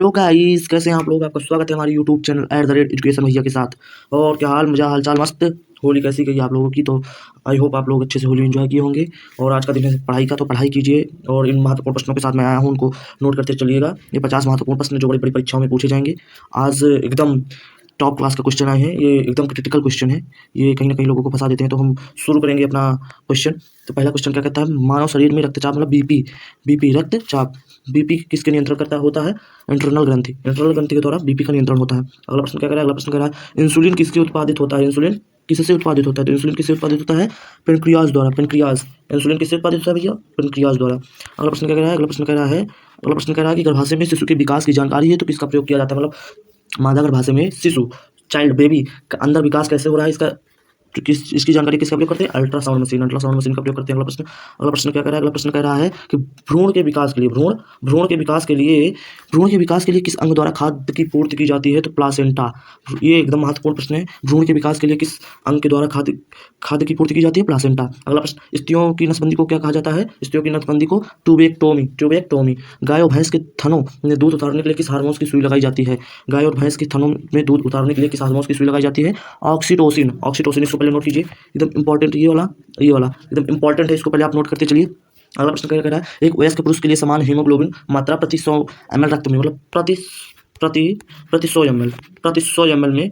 Hello guys, कैसे हैं आप लोग। आपका स्वागत है हमारे यूट्यूब चैनल @एजुकेशन भैया के साथ। और क्या हाल मजा हाल चाल मस्त। होली कैसी गई आप लोगों की। तो आई होप आप लोग अच्छे से होली एंजॉय किए होंगे। और आज का दिन है पढ़ाई का, तो पढ़ाई कीजिए और इन महत्वपूर्ण प्रश्नों के साथ मैं आया हूँ, उनको नोट करते चलिएगा। ये 50 महत्वपूर्ण प्रश्न जो बड़ी बड़ी परीक्षाओं में पूछे जाएंगे। आज एकदम टॉप क्लास का क्वेश्चन आए हैं। ये एकदम क्रिटिकल क्वेश्चन है, ये कहीं ना कहीं लोगों को फंसा देते हैं। तो हम शुरू करेंगे अपना क्वेश्चन। तो पहला क्वेश्चन क्या कहता है, मानव शरीर में रक्तचाप मतलब बीपी, रक्तचाप, बीपी किसके नियंत्रण करता होता है। इंटरनल ग्रंथि, इंटरनल ग्रंथि के द्वारा बीपी का नियंत्रण होता है। अगला प्रश्न क्या कह रहा है, अगला प्रश्न कह रहा है इंसुलिन किससे उत्पादित होता है। इंसुलिन किससे उत्पादित होता है। तो इंसुलिन किससे उत्पादित होता है, पेनक्रियाज द्वारा। पेनक्रियाज, इंसुलिन किससे उत्पादित होता है भैया, पेनक्रियाज द्वारा। अगला प्रश्न क्या कह रहा है, अगला प्रश्न कह रहा है, अगला प्रश्न कह रहा है कि गर्भाशय में शिशु के विकास की जानकारी है तो किसका प्रयोग किया जाता है। मतलब मादा गर्भाशय में शिशु, चाइल्ड बेबी का अंदर विकास कैसे हो रहा है, इसका तो इसकी जानकारी किसका प्रयोग करते हैं, अल्ट्रासाउंड मशीन, अल्ट्रासाउंड मशीन का प्रयोग करते हैं। अगला प्रश्न क्या कह रहा है, अगला प्रश्न कह रहा है कि भ्रूण के विकास के लिए, भ्रूण के विकास के लिए, किस अंग द्वारा खाद्य की पूर्ति की जाती है। तो प्लासेंटा। ये एकदम महत्वपूर्ण प्रश्न है। भ्रूण के विकास के लिए किस अंग के द्वारा खाद्य की पूर्ति की जाती है, प्लासेंटा। अगला प्रश्न, स्त्रियों की नसबंदी को क्या कहा जाता है। स्त्रियों की नसबंदी को ट्यूबेक्टोमी, ट्यूबेक्टोमी। गाय और भैंस के थनों में दूध उतारने के लिए किस हार्मोन की सुई लगाई जाती है। गाय और भैंस के थनों में दूध उतारने के लिए किस हार्मोन की सुई लगाई जाती है, ऑक्सीटोसिन। ऑक्सीटोसिन, इसको पहले नोट कीजिए, एकदम इंपॉर्टेंट। ये वाला एकदम इंपॉर्टेंट है, इसको पहले आप नोट करते चलिए। अगला प्रश्न क्या कह रहा है, एक वयस्क पुरुष के लिए समान हीमोग्लोबिन मात्रा प्रति 100 ml रक्त में, मतलब प्रति प्रति प्रति 100 ml में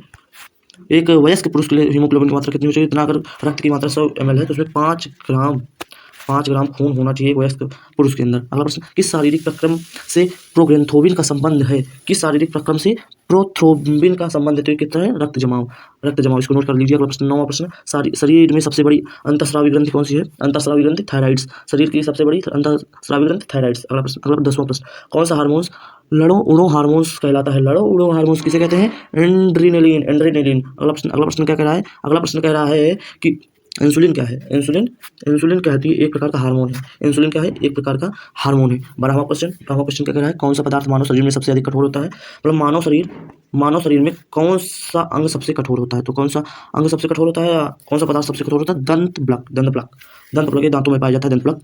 एक वयस्क पुरुष के लिए हीमोग्लोबिन की मात्रा कितनी होनी चाहिए। इतना अगर रक्त की मात्रा 100 ml है तो उसमें 5 ग्राम खून होना चाहिए वयस्क पुरुष के अंदर। अगला प्रश्न, किस शारीरिक प्रक्रम से प्रोग्रेंथोबिन का संबंध है। किस शारीरिक प्रक्रम से प्रोथ्रोम्बिन का संबंध है। तो ये कितना है, रक्त जमाव, इसको नोट कर लीजिए। अगला प्रश्न, 9वां प्रश्न, शरीर में सबसे बड़ी अंतःस्रावी ग्रंथि कौन सी है। अंतःस्रावी ग्रंथि थायराइड्स, शरीर की सबसे बड़ी अंतःस्रावी ग्रंथि थायराइड्स। अगला प्रश्न, अगला 10वां प्रश्न, कौन सा हार्मोन्स लड़ो उड़ो हार्मोन्स कहलाता है। लड़ो उड़ो हार्मोन्स किसे कहते हैं, एंड्रेनलिन, एंड्रेनलिन। अगला प्रश्न क्या कह रहा है, अगला प्रश्न कह रहा है कि इंसुलिन क्या है। इंसुलिन कहती है एक प्रकार का हार्मोन है। इंसुलिन क्या है, एक प्रकार का हार्मोन है। 12वां क्वेश्चन क्या कह रहा है, कौन सा पदार्थ मानव शरीर में सबसे अधिक कठोर होता है। मतलब मानव शरीर में कौन सा अंग सबसे कठोर होता है। तो कौन सा अंग सबसे कठोर होता है, या कौन सा पदार्थ सबसे कठोर होता है, दंत प्लक, ये दांतों में पाया जाता है, दंत प्लक।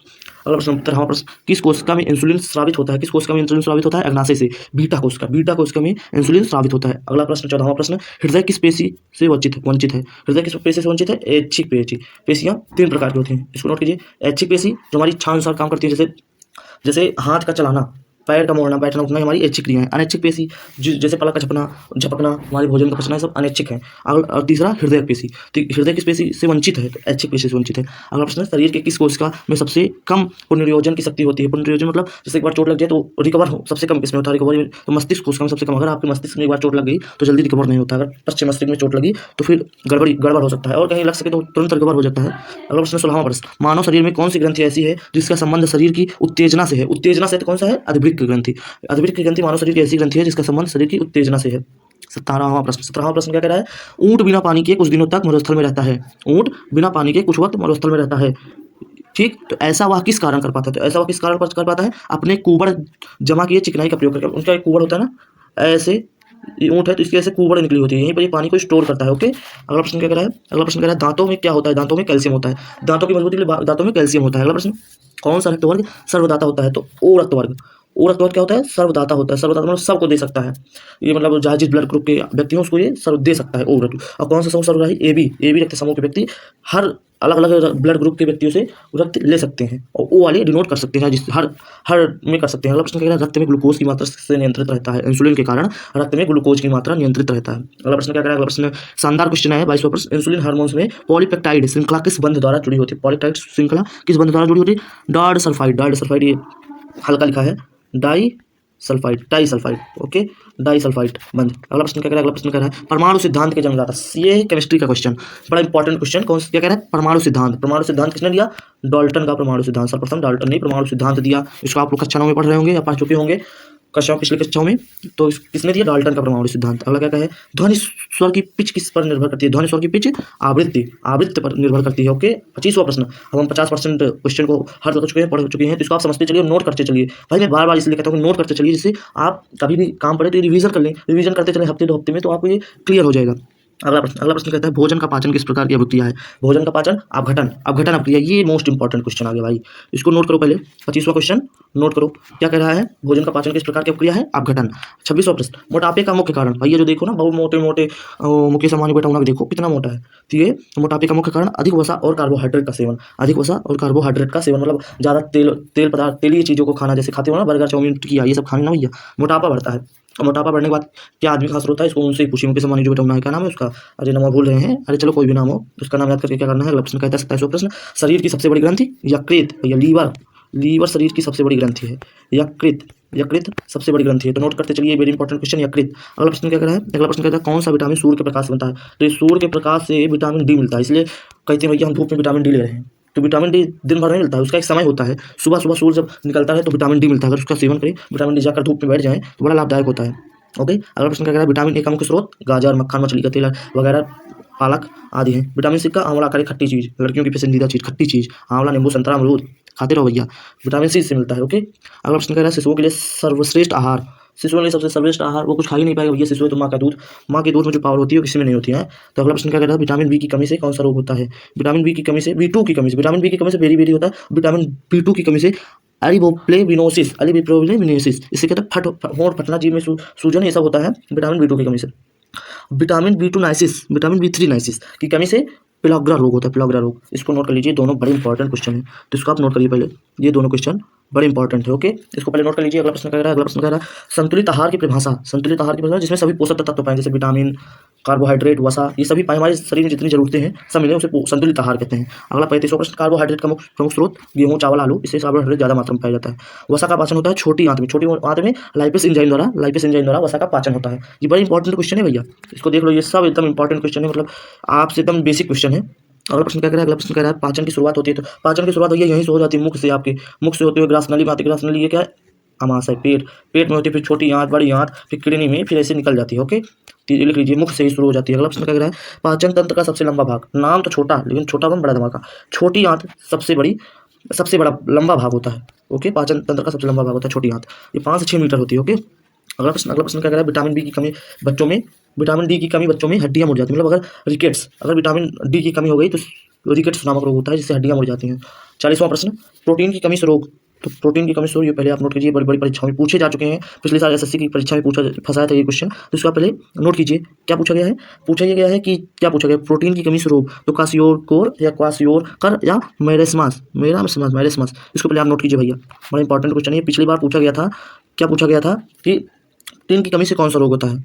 अगला प्रश्न, 13वां प्रश्न, किस कोशिका में इंसुलिन स्रावित होता है। किस कोशिका में इंसुलिन स्रावित होता है, अग्नाशय से, बीटा कोशिका में इंसुलिन स्रावित होता है। अगला प्रश्न, 14वां प्रश्न, हृदय किस पेशी से वंचित है। हृदय किस पेशी से वंचित है, ऐच्छिक पेशी। पेशियां 3 प्रकार की होती हैं, इसको नोट कीजिए। ऐच्छिक पेशी जो हमारी इच्छा अनुसार काम करती है, जैसे हाथ का चलाना, पैर का मोड़ना, बैठना उठना, हमारी ऐच्छिक क्रिया है। अनैच्छिक पेशी जैसे पलक का झपकना, हमारे भोजन का पचना, सब अनैच्छिक है। और तीसरा हृदय पेशी, तो हृदय किस पेशी से वंचित है, तो ऐच्छिक पेशी से वंचित है। अगला प्रश्न, शरीर के किस कोशिका में सबसे कम पुनर्योजन की शक्ति होती है। पुनर्योजन मतलब जैसे एक बार चोट लग जाए तो रिकवर हो सबसे कम किसमें होता है, रिकवरी में तो मस्तिष्क कोशिका में सबसे कम। अगर आपके मस्तिष्क में एक बार चोट लग गई तो जल्दी रिकवर नहीं होता। अगर पश्चिम मस्तिष्क में चोट लगी तो फिर गड़बड़ हो सकता है, और कहीं लग सके तो तुरंत रिकवर हो जाता है। अगला प्रश्न, 16वां प्रश्न, मानव शरीर में कौन सी ग्रंथि ऐसी है जिसका संबंध शरीर की उत्तेजना से है। उत्तेजना से तो कौन सा है, अधिवृक्क ग्रंथि। अधिवृक्क ग्रंथि मानव शरीर की ऐसी ग्रंथि है जिसका संबंध शरीर की उत्तेजना से है। 17वां प्रश्न क्या कह रहा है, ऊंट बिना पानी के कुछ दिनों तक मरुस्थल में रहता है। ऊंट बिना पानी के कुछ वक्त मरुस्थल में रहता है, ठीक। तो ऐसा वह किस कारण कर पाता है। तो ऐसा वह किस कारण कर पाता है, अपने कुबड़ जमा किए चिकनाई का प्रयोग करके। उनका एक कुबड़ होता है ना, ऐसे ये ऊंट है तो इसकी ऐसे कुबड़ निकली होती है, यहीं पर ये पानी को स्टोर करता है। ओके। अगला प्रश्न क्या कह रहा है, अगला प्रश्न कह रहा है, दांतों में क्या होता है। दांतों में कैल्शियम होता है, दांतों की मजबूती के लिए दांतों में कैल्शियम होता है। अगला प्रश्न, कौन सा रक्तवर्ग सर्वदाता होता है। तो ओ रक्तवर्ग, क्या होता है, सर्वदाता होता है। सर्वदाता मतलब सबको दे सकता है, ये मतलब जहाँ जिस ब्लड ग्रुप के व्यक्ति हैं उसको ये सर्व दे सकता है, ओ रक्त। और कौन सा समूह सर्वग्राही, ए बी रक्त समूह के व्यक्ति हर अलग अलग ब्लड ग्रुप के व्यक्तियों से रक्त ले सकते हैं, और ओ वाले डिनोट कर सकते हैं, जिस हर में कर सकते हैं। अगला प्रश्न कह रहा है, रक्त में ग्लूकोज की मात्रा से नियंत्रित रहता है। इंसुलिन के कारण रक्त में ग्लूकोज की मात्रा नियंत्रित रहता है। अगला प्रश्न क्या कह रहा है, अगला प्रश्न शानदार क्वेश्चन है 22वां प्रश्न, इंसुलिन हार्मोन्स में पॉलीपेप्टाइड श्रृंखला किस बंध द्वारा जुड़ी होती है। पॉलीपेप्टाइड श्रृंखला किस बंध द्वारा जुड़ी होती है, डाई सल्फाइड, ये हल्का लिखा है, disulphide, okay, disulphide बंध। अगला प्रश्न क्या कह रहा है, अगला प्रश्न कह रहा है, परमाणु सिद्धांत के जन्मदाता। ये केमिस्ट्री का क्वेश्चन, बड़ा इंपॉर्टेंट क्वेश्चन। कौन क्या कह रहा है, परमाणु सिद्धांत किसने दिया, डाल्टन का परमाणु सिद्धांत। सर्वप्रथम डाल्टन ने परमाणु सिद्धांत दिया। इसको आप लोग कक्षा 9 में पढ़ रहे होंगे या पढ़ चुके होंगे पिछले कक्षाओं में। तो किसने दिया, डाल्टन का परमाणु सिद्धांत। अगला क्या कहे, ध्वनि स्वर की पिच किस पर निर्भर करती है। ध्वनि स्वर की पिच आवृत्ति पर निर्भर करती है। ओके। 25वां प्रश्न, अब हम 50% क्वेश्चन को हर कर चुके हैं, पढ़ चुके हैं, तो इसको आप समझते चलिए, नोट करते चलिए। भाई मैं बार बार इसलिए कहता हूँ नोट करते चलिए, जिससे आप कभी भी काम पड़े तो रिवीजन कर लें, रिवीजन करते चले हफ्ते 2 हफ्ते में, तो आपको ये क्लियर हो जाएगा। अगला प्रश्न कहता है भोजन का पाचन किस प्रकार की अभिक्रिया है। भोजन का पाचन अपघटन अभिक्रिया, ये मोस्ट इंपॉर्टेंट क्वेश्चन आ गया भाई, इसको नोट करो पहले। 25वां क्वेश्चन नोट करो, क्या कह रहा है, भोजन का पाचन किस प्रकार की अभिक्रिया है, अपघटन। 26वां प्रश्न, मोटापे का मुख्य कारण। भाई ये जो देखो ना, बहुत मोटे मोटे मुकेश अंबानी बैठा होना, देखो कितना मोटा है। तो ये मोटापे का मुख्य कारण अधिक वसा और कार्बोहाइड्रेट का सेवन, अधिक वसा और कार्बोहाइड्रेट का सेवन, मतलब ज़्यादा तेल पदार्थ, तेलीय चीज़ों को खाना, जैसे खाते हो ना बर्गर चाउमीन टिकिया, ये सब खाने ना भैया, मोटापा बढ़ता है। और मोटापा बढ़ने के बाद क्या आदमी खास होता है, इसको उनसे पूछिए, मुकेश अंबानी जो बेटा होना है, क्या नाम है उसका, अरे नाम भूल रहे हैं, अरे चलो कोई भी नाम हो, उसका नाम याद करके क्या करना है। अगला प्रश्न कहता है 27वां प्रश्न, शरीर की सबसे बड़ी ग्रंथि, यकृत या लीवर शरीर की सबसे बड़ी ग्रंथि है। यकृत सबसे बड़ी ग्रंथि है, तो नोट करते चलिए, वेरी इंपॉर्टेंट क्वेश्चन यकृत। अगला प्रश्न क्या कर रहा है, अगला प्रश्न कहता है कौन सा विटामिन सूर्य के प्रकाश से बनता है। तो सूर्य के प्रकाश से विटामिन डी मिलता है, इसलिए कहते हैं भैया हम धूप में विटामिन डी ले रहे हैं। तो विटामिन डी दिन भर नहीं मिलता है, उसका एक समय होता है, सुबह सूर्य जब निकलता है तो विटामिन डी मिलता है, अगर उसका सेवन करें, विटामिन डी जाकर धूप में बैठ जाए तो बड़ा लाभदायक होता है। ओके, अगला प्रश्न क्या कह रहा है, विटामिन ए का मुख्य स्रोत गाजर, मक्खन, मछली का तेल वगैरह, पालक आदि है। विटामिन सी का आंवला, करे खट्टी चीज़, लड़कियों की पसंदीदा चीज़ खट्टी चीज़, आंवला, नींबू, संतरा, अमरूद खाते रहो भैया, विटामिन सी से मिलता है। ओके, अगला प्रश्न कह रहा है शिशुओं के लिए सर्वश्रेष्ठ आहार। शिशुओं के लिए सबसे सर्वश्रेष्ठ आहार, वो कुछ खा ही नहीं पाएगा भैया शिशु है, तो माँ के दूध में जो पावर होती है वो किसी में नहीं होती है। तो अगला प्रश्न क्या कह रहा है, विटामिन बी की कमी से कौन सा रोग होता है। विटामिन बी की कमी से, B2 की कमी से, विटामिन बी की कमी से वेरी होता है, विटामिन B2 की कमी से एलिबोप्लेविनोसिस, इससे कहते हैं होंठ फटना, जीभ में सूजन, ये सब होता है विटामिन B2 की कमी से। विटामिन B2 नाइसिस, विटामिन B3 नाइसिस की कमी से पिलॉग्रा रोग होता है, पिलॉग्रा रोग, इसको नोट कर लीजिए, दोनों बड़े इंपॉर्टेंट क्वेश्चन है, तो इसको आप नोट करिए पहले, ये दोनों क्वेश्चन बड़े इंपॉर्टेंट है। ओके, इसको पहले नोट कर लीजिए। अगला प्रश्न क्या कह रहा है, अगला प्रश्न कह रहा है संतुलित आहार की परिभाषा। संतुलित आहार की परिभाषा जिसमें सभी पोषक तत्व पाएं, जैसे विटामिन, कार्बोहाइड्रेट, वसा, ये सभी पाए, हमारे शरीर में जितनी जरूरतें हैं सब मिले, उसे संतुलित आहार कहते हैं। अगला 35वां प्रश्न, कार्बोहाइड्रेट का प्रमुख स्रोत गेहूं, चावल, आलू, इससे कार्बोहाइड्रेट ज्यादा मात्रा में पाया जाता है। वसा का पाचन होता है छोटी आंत में लाइपेस एंजाइम द्वारा वसा का पाचन होता है। ये बड़ा इंपॉर्टेंट क्वेश्चन है भैया, इसको देख लो, ये सब एकदम इंपॉर्टेंट क्वेश्चन है, मतलब आपसे एकदम बेसिक क्वेश्चन है। अगला प्रश्न क्या कह रहा है, अगला प्रश्न कह रहा है पाचन की शुरुआत होती है, तो पाचन की शुरुआत भैया यहीं से हो जाती है, मुख से, आपके मुख से होते हुए ग्रास नली में आती है, ग्रास नली ये क्या है, अमाशय, पेट में होती है, फिर छोटी आंत, बड़ी आंत, फिर किडनी में, फिर ऐसे निकल जाती है। ओके, तो ये लिख लीजिए, मुख से ही शुरू हो जाती है। अगला प्रश्न क्या कह रहा है, पाचन तंत्र का सबसे लंबा भाग, नाम तो छोटा लेकिन छोटा बड़ा धमाका, छोटी आंत सबसे बड़ा लंबा भाग होता है। ओके, पाचन तंत्र का सबसे लंबा भाग होता है छोटी आंत, ये 5 से 6 मीटर होती है। ओके, अगला प्रश्न क्या कह रहा है, विटामिन बी की कमी बच्चों में, विटामिन डी की कमी बच्चों में हड्डियां मुड़ जाती है, मतलब अगर विटामिन डी की कमी हो गई तो रिकेट्स नामक रोग होता है, जिससे हड्डियां मुड़ जाती हैं। 40वां प्रश्न, प्रोटीन की कमी से रोग। तो प्रोटीन की कमी से रोग, ये पहले आप नोट कीजिए, बड़ी बड़ी परीक्षाओं में पूछे जा चुके हैं, पिछले साल SSC की परीक्षा में फंसाया था ये क्वेश्चन, तो इसको आप पहले नोट कीजिए, क्या पूछा गया है, प्रोटीन की कमी से रोग, तो क्वासियोकर या मेरेस्मास, इसको पहले आप नोट कीजिए भैया, बड़ा इंपॉर्टेंट क्वेश्चन है, पिछली बार पूछा गया था, क्या पूछा गया था कि प्रोटीन की कमी से कौन सा रोग होता है।